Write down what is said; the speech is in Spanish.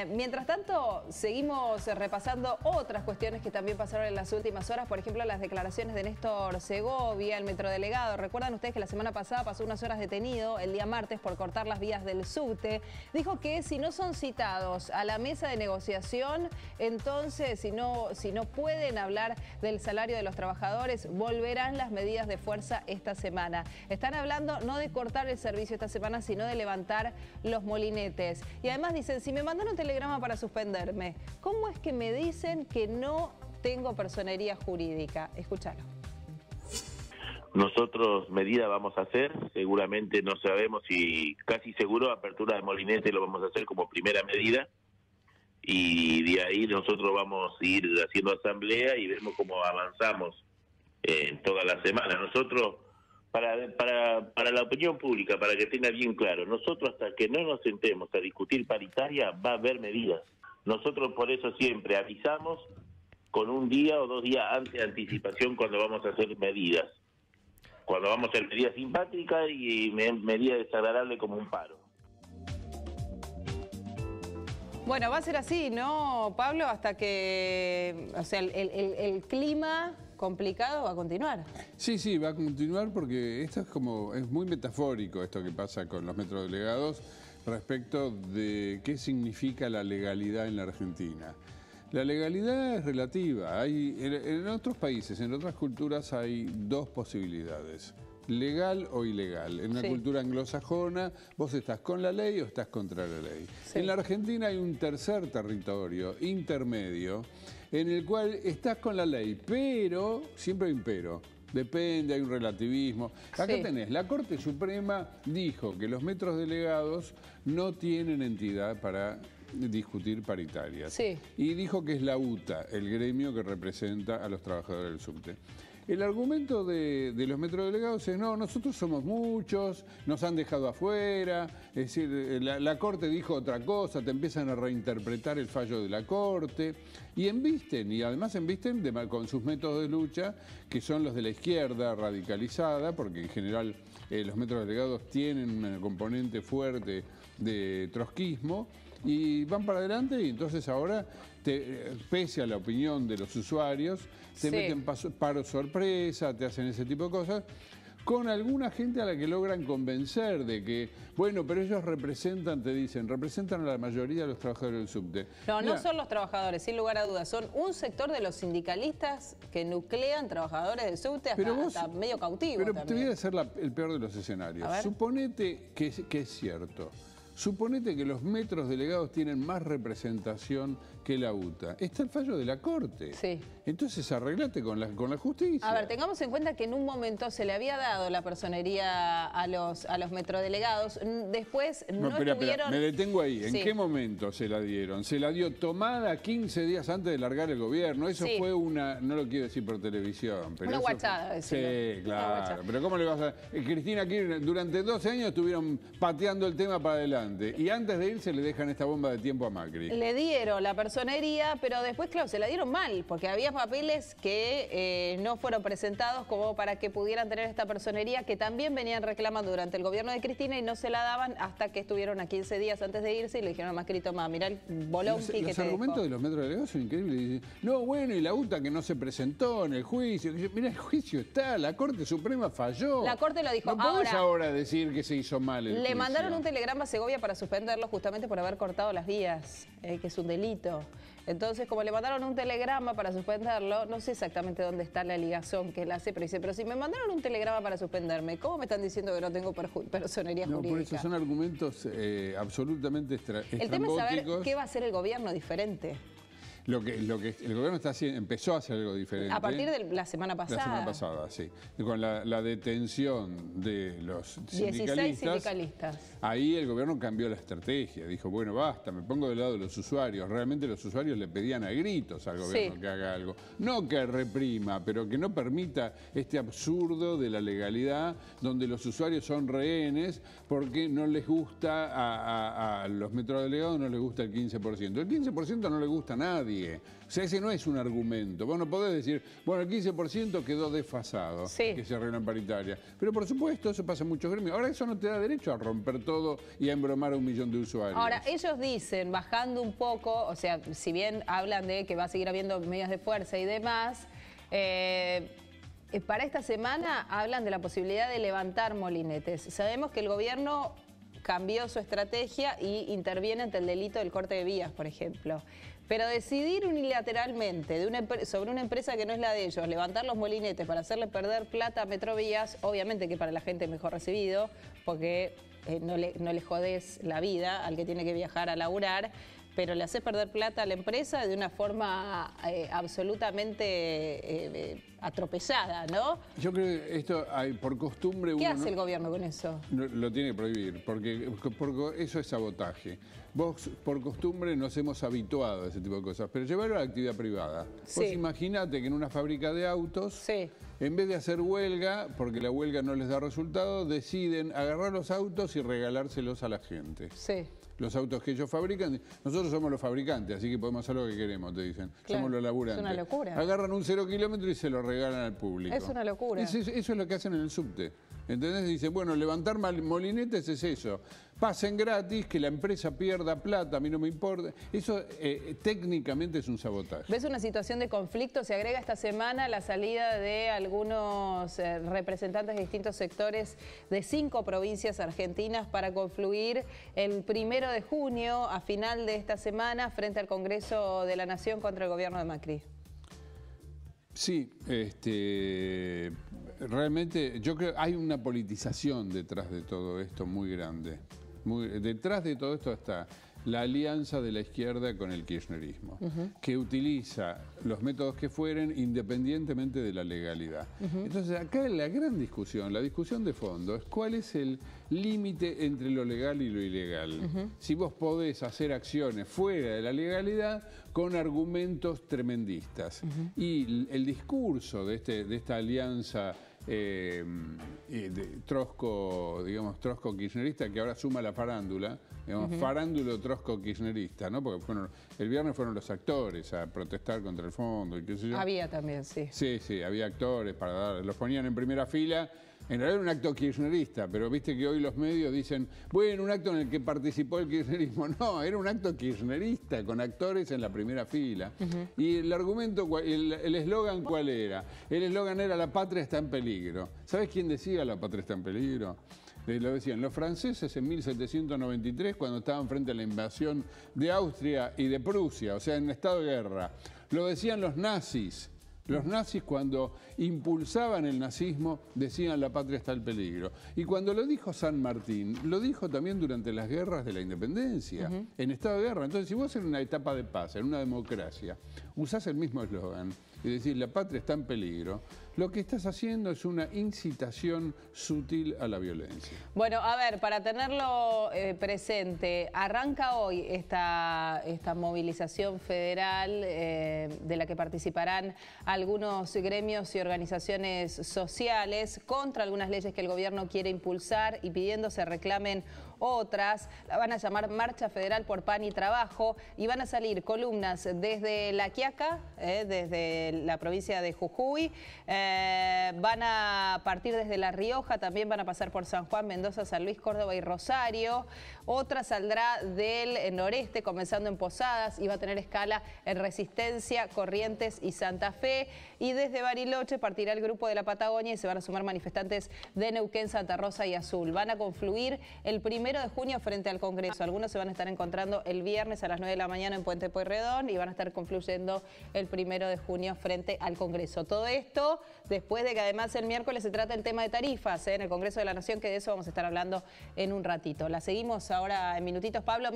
Mientras tanto, seguimos repasando otras cuestiones que también pasaron en las últimas horas. Por ejemplo, las declaraciones de Néstor Segovia, el metrodelegado. Recuerdan ustedes que la semana pasada pasó unas horas detenido el día martes por cortar las vías del subte. Dijo que si no son citados a la mesa de negociación, entonces si no pueden hablar del salario de los trabajadores, volverán las medidas de fuerza esta semana. Están hablando no de cortar el servicio esta semana, sino de levantar los molinetes. Y además dicen, si me mandan un telegrama para suspenderme, ¿cómo es que me dicen que no tengo personería jurídica? Escúchalo. Nosotros medida vamos a hacer, seguramente no sabemos si, casi seguro apertura de molinete lo vamos a hacer como primera medida, y de ahí nosotros vamos a ir haciendo asamblea y vemos cómo avanzamos en toda la semana. Nosotros, para la opinión pública, para que tenga bien claro, nosotros hasta que no nos sentemos a discutir paritaria va a haber medidas. Nosotros por eso siempre avisamos con un día o 2 días antes de anticipación cuando vamos a hacer medidas. Cuando vamos a hacer medidas simpáticas y medidas desagradables como un paro. Bueno, va a ser así, ¿no, Pablo? Hasta que, o sea, el clima complicado va a continuar. Sí, va a continuar porque esto es muy metafórico esto que pasa con los metrodelegados respecto de qué significa la legalidad en la Argentina. La legalidad es relativa. En otros países, en otras culturas hay 2 posibilidades. Legal o ilegal. En una cultura anglosajona, vos estás con la ley o estás contra la ley. Sí. En la Argentina hay un tercer territorio intermedio en el cual estás con la ley, pero siempre hay un pero. Depende, hay un relativismo. Acá tenés, la Corte Suprema dijo que los metrodelegados no tienen entidad para discutir paritarias. Sí. Y dijo que es la UTA, el gremio que representa a los trabajadores del subte. El argumento de los metrodelegados es, no, nosotros somos muchos, nos han dejado afuera, es decir, la Corte dijo otra cosa, te empiezan a reinterpretar el fallo de la Corte, y además embisten con sus métodos de lucha, que son los de la izquierda radicalizada, porque en general los metrodelegados tienen un componente fuerte de trotskismo, y van para adelante y entonces ahora, pese a la opinión de los usuarios, te meten paro sorpresa, te hacen ese tipo de cosas, con alguna gente a la que logran convencer de que, bueno, pero ellos representan, te dicen, representan a la mayoría de los trabajadores del subte. No son los trabajadores, sin lugar a dudas, son un sector de los sindicalistas que nuclean trabajadores del subte hasta medio cautivo. Pero también. Te voy a hacer el peor de los escenarios. Suponete que es cierto. Suponete que los metrodelegados tienen más representación que la UTA. Está el fallo de la Corte. Sí. Entonces arreglate con la justicia. A ver, tengamos en cuenta que en un momento se le había dado la personería a los metrodelegados. Después estuvieron... Me detengo ahí. ¿En qué momento se la dieron? Se la dio tomada 15 días antes de largar el gobierno. Eso fue una... No lo quiero decir por televisión. Pero una guachada. Sí, claro. Pero ¿cómo le vas a...? Cristina Kirchner durante 12 años estuvieron pateando el tema para adelante. Y antes de irse le dejan esta bomba de tiempo a Macri. Le dieron la personería, pero después, claro, se la dieron mal, porque había papeles que no fueron presentados como para que pudieran tener esta personería, que también venían reclamando durante el gobierno de Cristina y no se la daban hasta que estuvieron a 15 días antes de irse y le dijeron a Macri, toma, mirá el bolón que te Los argumentos de los metrodelegados son increíbles. Dicen, no, bueno, y la UTA que no se presentó en el juicio. Mirá, el juicio está, la Corte Suprema falló. La Corte lo dijo. No podés ahora decir que se hizo mal el juicio. Mandaron un telegrama a Segovia para suspenderlo justamente por haber cortado las vías, que es un delito. Entonces, como le mandaron un telegrama para suspenderlo, no sé exactamente dónde está la ligación que él hace, pero dice, pero si me mandaron un telegrama para suspenderme, ¿cómo me están diciendo que no tengo personería jurídica? No, por eso son argumentos absolutamente estrambóticos. El tema es saber qué va a hacer el gobierno diferente. Lo que el gobierno está haciendo, empezó a hacer algo diferente. A partir de la semana pasada. La semana pasada, sí. Con la detención de los 16 sindicalistas. Ahí el gobierno cambió la estrategia. Dijo, bueno, basta, me pongo del lado de los usuarios. Realmente los usuarios le pedían a gritos al gobierno que haga algo. No que reprima, pero que no permita este absurdo de la legalidad donde los usuarios son rehenes porque no les gusta a los metrodelegados, no les gusta el 15%. El 15% no le gusta a nadie. nadie. O sea, ese no es un argumento. Vos no podés decir, bueno, el 15% quedó desfasado, que se arregló en paritaria. Pero por supuesto, eso pasa en muchos gremios. Ahora eso no te da derecho a romper todo y a embromar a 1 millón de usuarios. Ahora, ellos dicen, bajando un poco, o sea, si bien hablan de que va a seguir habiendo medidas de fuerza y demás, para esta semana hablan de la posibilidad de levantar molinetes. Sabemos que el gobierno cambió su estrategia y interviene ante el delito del corte de vías, por ejemplo. Pero decidir unilateralmente sobre una empresa que no es la de ellos, levantar los molinetes para hacerle perder plata a Metrovías, obviamente que para la gente es mejor recibido, porque no le jodés la vida al que tiene que viajar a laburar, pero le haces perder plata a la empresa de una forma absolutamente atropellada, ¿no? Yo creo que esto hay por costumbre... ¿Qué hace el gobierno con eso? Lo tiene que prohibir, porque eso es sabotaje. Vos, por costumbre, nos hemos habituado a ese tipo de cosas, pero llevarlo a la actividad privada. Vos imaginate que en una fábrica de autos, en vez de hacer huelga, porque la huelga no les da resultado, deciden agarrar los autos y regalárselos a la gente. Los autos que ellos fabrican, nosotros somos los fabricantes, así que podemos hacer lo que queremos, te dicen. Somos los laburantes. Es una locura. Agarran un 0 kilómetro y se lo regalan al público. Es una locura. Eso es lo que hacen en el subte. ¿Entendés? Dicen, bueno, levantar molinetes es eso. Pasen gratis, que la empresa pierda plata, a mí no me importa. Eso técnicamente es un sabotaje. ¿Ves una situación de conflicto? Se agrega esta semana la salida de algunos representantes de distintos sectores de 5 provincias argentinas para confluir el 1 de junio, a final de esta semana, frente al Congreso de la Nación contra el gobierno de Macri. Sí, realmente yo creo que hay una politización detrás de todo esto muy grande. Detrás de todo esto está la alianza de la izquierda con el kirchnerismo, que utiliza los métodos que fueren independientemente de la legalidad. Entonces acá la gran discusión, la discusión de fondo, es cuál es el límite entre lo legal y lo ilegal. Si vos podés hacer acciones fuera de la legalidad con argumentos tremendistas. Y el discurso de esta alianza Trotsko-kirchnerista, que ahora suma la farándula, farándulo Trotsko-kirchnerista, ¿no? Porque el viernes fueron los actores a protestar contra el fondo y qué sé yo. Había también, sí. Sí, había actores los ponían en primera fila. En realidad era un acto kirchnerista, pero viste que hoy los medios dicen, bueno, un acto en el que participó el kirchnerismo. No, era un acto kirchnerista, con actores en la primera fila. Y el argumento, el eslogan, ¿cuál era? El eslogan era, la patria está en peligro. ¿Sabés quién decía la patria está en peligro? Lo decían los franceses en 1793, cuando estaban frente a la invasión de Austria y de Prusia, o sea, en estado de guerra. Lo decían los nazis. Los nazis, cuando impulsaban el nazismo, decían la patria está en peligro. Y cuando lo dijo San Martín, lo dijo también durante las guerras de la independencia, en estado de guerra. Entonces, si vos en una etapa de paz, en una democracia, usás el mismo eslogan y decís la patria está en peligro, lo que estás haciendo es una incitación sutil a la violencia. Bueno, a ver, para tenerlo presente, arranca hoy esta movilización federal de la que participarán algunos gremios y organizaciones sociales contra algunas leyes que el gobierno quiere impulsar y pidiendo se reclamen otras. La van a llamar Marcha Federal por Pan y Trabajo y van a salir columnas desde La Quiaca, desde la provincia de Jujuy, van a partir desde La Rioja, también van a pasar por San Juan, Mendoza, San Luis, Córdoba y Rosario. Otra saldrá del noreste, comenzando en Posadas, y va a tener escala en Resistencia, Corrientes y Santa Fe. Y desde Bariloche partirá el grupo de la Patagonia y se van a sumar manifestantes de Neuquén, Santa Rosa y Azul. Van a confluir el 1 de junio frente al Congreso. Algunos se van a estar encontrando el viernes a las 9 de la mañana en Puente Pueyrredón y van a estar confluyendo el 1 de junio frente al Congreso. Todo esto después de que además el miércoles se trata el tema de tarifas en el Congreso de la Nación, que de eso vamos a estar hablando en un ratito. La seguimos ahora en minutitos, Pablo.